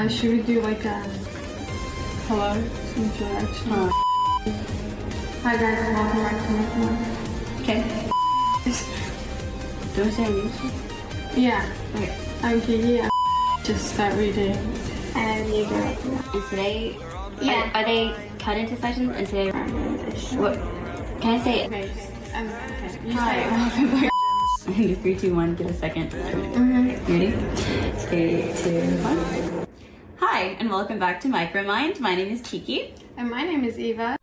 Should we do like a hello introduction? Hi guys, and welcome back to my channel. Okay. Do I say anything? Yeah. Okay. I'm Kiki. Just start reading. And you go. And today, are they cut into sessions? And today, what? Can I say? Okay. Okay. You Hi. say it. I think 3, 2, 1. Give a second. Ready? 3, 2, 1. Hi, and welcome back to Micromind. My name is Kiki. And my name is Eva.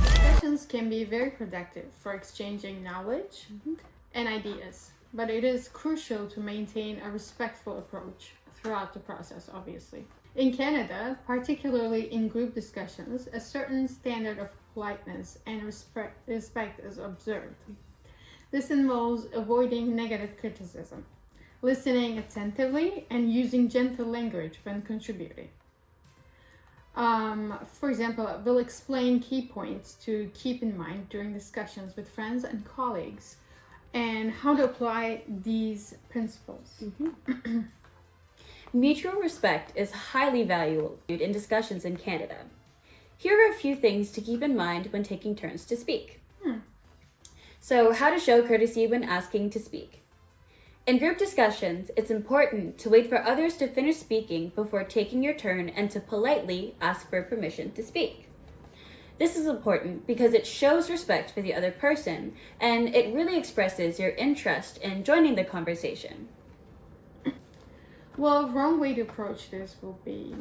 Sessions can be very productive for exchanging knowledge and ideas, but it is crucial to maintain a respectful approach throughout the process, obviously. In Canada, particularly in group discussions, a certain standard of politeness and respect is observed. This involves avoiding negative criticism, listening attentively, and using gentle language when contributing. For example, we'll explain key points to keep in mind during discussions with friends and colleagues and how to apply these principles. Mutual respect is highly valued in discussions in Canada. Here are a few things to keep in mind when taking turns to speak. So, how to show courtesy when asking to speak. In group discussions, it's important to wait for others to finish speaking before taking your turn and to politely ask for permission to speak. This is important because it shows respect for the other person and it really expresses your interest in joining the conversation. Well, a wrong way to approach this will be,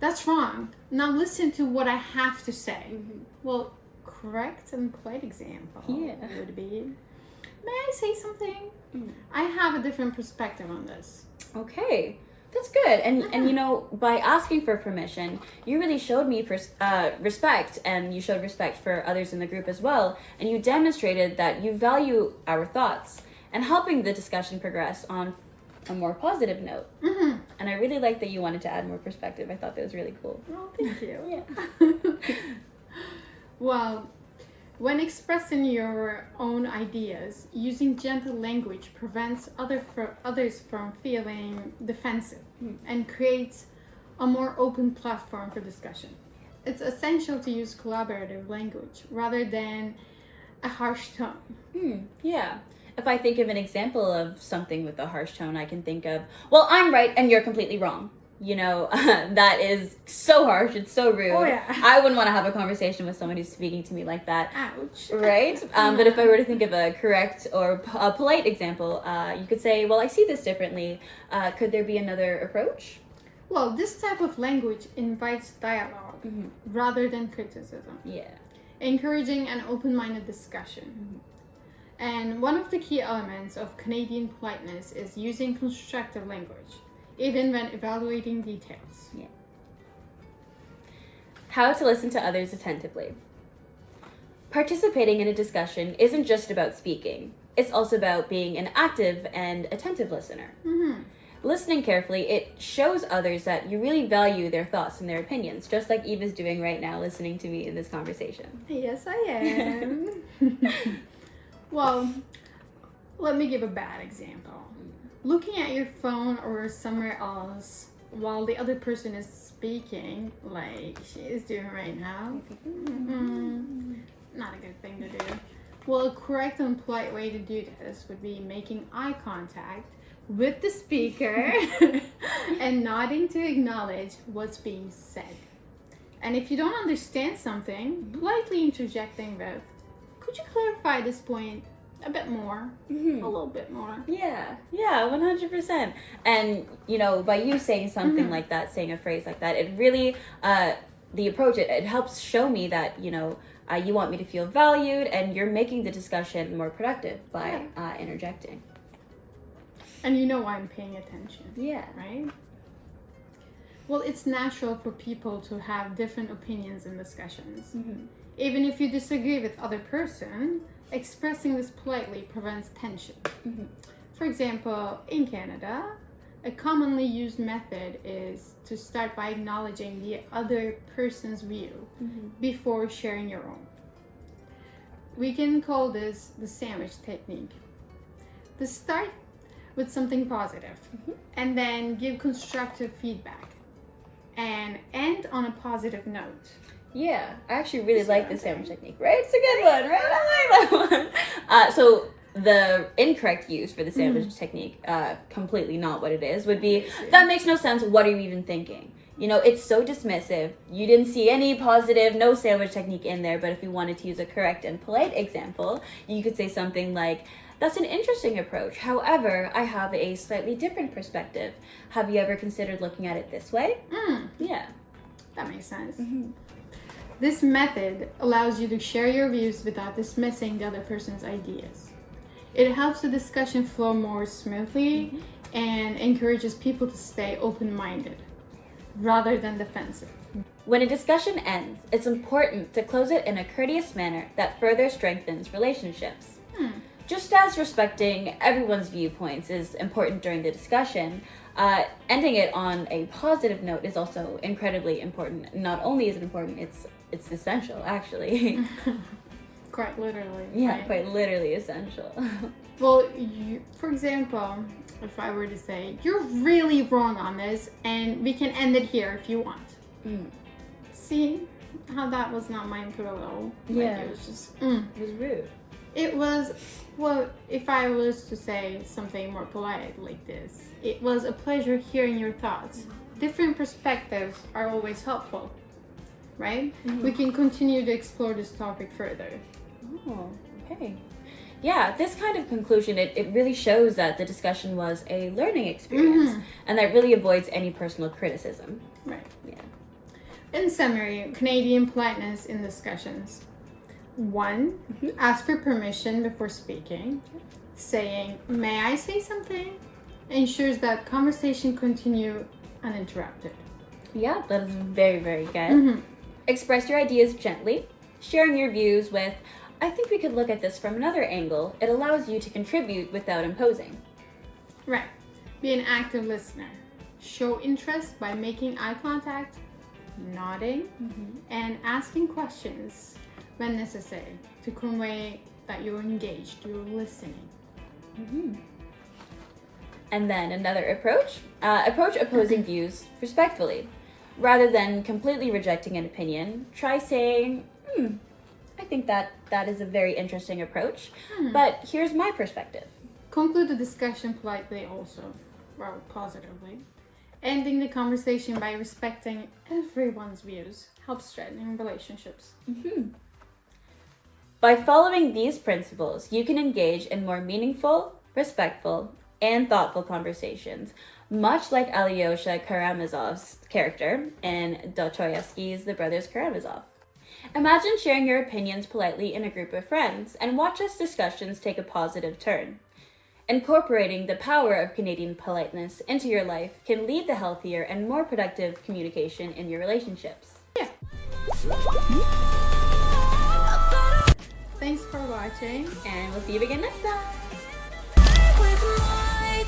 that's wrong. Now listen to what I have to say. Well, correct and polite example would be, may I say something? I have a different perspective on this. Okay, that's good. And you know, by asking for permission, you really showed me respect, and you showed respect for others in the group as well. And you demonstrated that you value our thoughts and helping the discussion progress on a more positive note. And I really like that you wanted to add more perspective. I thought that was really cool. Oh, thank you. Yeah. Well, when expressing your own ideas, using gentle language prevents others from feeling defensive and creates a more open platform for discussion. It's essential to use collaborative language rather than a harsh tone. Yeah. If I think of an example of something with a harsh tone, I can think of, well, I'm right and you're completely wrong. You know, that is so harsh. It's so rude. Oh, yeah. I wouldn't want to have a conversation with someone who's speaking to me like that. Ouch. Right? But if I were to think of a correct or a polite example, you could say, well, I see this differently. Could there be another approach? Well, this type of language invites dialogue rather than criticism, Yeah. encouraging an open-minded discussion. And one of the key elements of Canadian politeness is using constructive language, even when evaluating details. Yeah. How to listen to others attentively. Participating in a discussion isn't just about speaking. It's also about being an active and attentive listener. Listening carefully, it shows others that you really value their thoughts and their opinions, just like Eva's doing right now, listening to me in this conversation. Yes, I am. Well, let me give a bad example. Looking at your phone or somewhere else while the other person is speaking, like she is doing right now, not a good thing to do. Well, a correct and polite way to do this would be making eye contact with the speaker and nodding to acknowledge what's being said. And if you don't understand something, politely interjecting with, could you clarify this point a bit more? A little bit more. Yeah, 100%. And, you know, by you saying something like that, saying a phrase like that, it really, the approach, it helps show me that, you know, you want me to feel valued and you're making the discussion more productive by interjecting. And you know I'm paying attention. Yeah. Right? Well, it's natural for people to have different opinions in discussions. Even if you disagree with other person, expressing this politely prevents tension. For example, in Canada, a commonly used method is to start by acknowledging the other person's view before sharing your own. We can call this the sandwich technique. To start with something positive and then give constructive feedback and end on a positive note. Yeah, I actually really like the sandwich technique, right? It's a good one, right? I like that one. So the incorrect use for the sandwich technique, completely not what it is, would be, that makes no sense, what are you even thinking? You know, it's so dismissive. You didn't see any positive, no sandwich technique in there, but if you wanted to use a correct and polite example, you could say something like, that's an interesting approach. However, I have a slightly different perspective. Have you ever considered looking at it this way? Yeah. That makes sense. Mm-hmm. This method allows you to share your views without dismissing the other person's ideas. It helps the discussion flow more smoothly and encourages people to stay open-minded rather than defensive. When a discussion ends, it's important to close it in a courteous manner that further strengthens relationships. Just as respecting everyone's viewpoints is important during the discussion, ending it on a positive note is also incredibly important. Not only is it important, it's essential, actually. Quite literally. Yeah, right? quite literally essential. Well, for example, if I were to say, you're really wrong on this, and we can end it here if you want. See how that was not mindful at all? Yeah. It was just, It was rude. It was, well, if I was to say something more polite like this, it was a pleasure hearing your thoughts. Different perspectives are always helpful, right? We can continue to explore this topic further. Oh, okay. Yeah, this kind of conclusion, it really shows that the discussion was a learning experience and that really avoids any personal criticism. Right. Yeah. In summary, Canadian politeness in discussions. 1, ask for permission before speaking. Saying, may I say something? Ensures that conversation continue uninterrupted. Yeah, that is very, very good. Express your ideas gently, sharing your views with, I think we could look at this from another angle. It allows you to contribute without imposing. Right. Be an active listener. Show interest by making eye contact, nodding, and asking questions when necessary to convey that you're engaged, you're listening. And then another approach. Approach opposing views respectfully. Rather than completely rejecting an opinion, try saying, I think that is a very interesting approach, but here's my perspective. Conclude the discussion politely also, well, positively. Ending the conversation by respecting everyone's views helps strengthen relationships. By following these principles, you can engage in more meaningful, respectful, and thoughtful conversations, much like Alyosha Karamazov's character in Dostoevsky's The Brothers Karamazov. Imagine sharing your opinions politely in a group of friends and watch as discussions take a positive turn. Incorporating the power of Canadian politeness into your life can lead to healthier and more productive communication in your relationships. Yeah. Thanks for watching. And we'll see you again next time. With my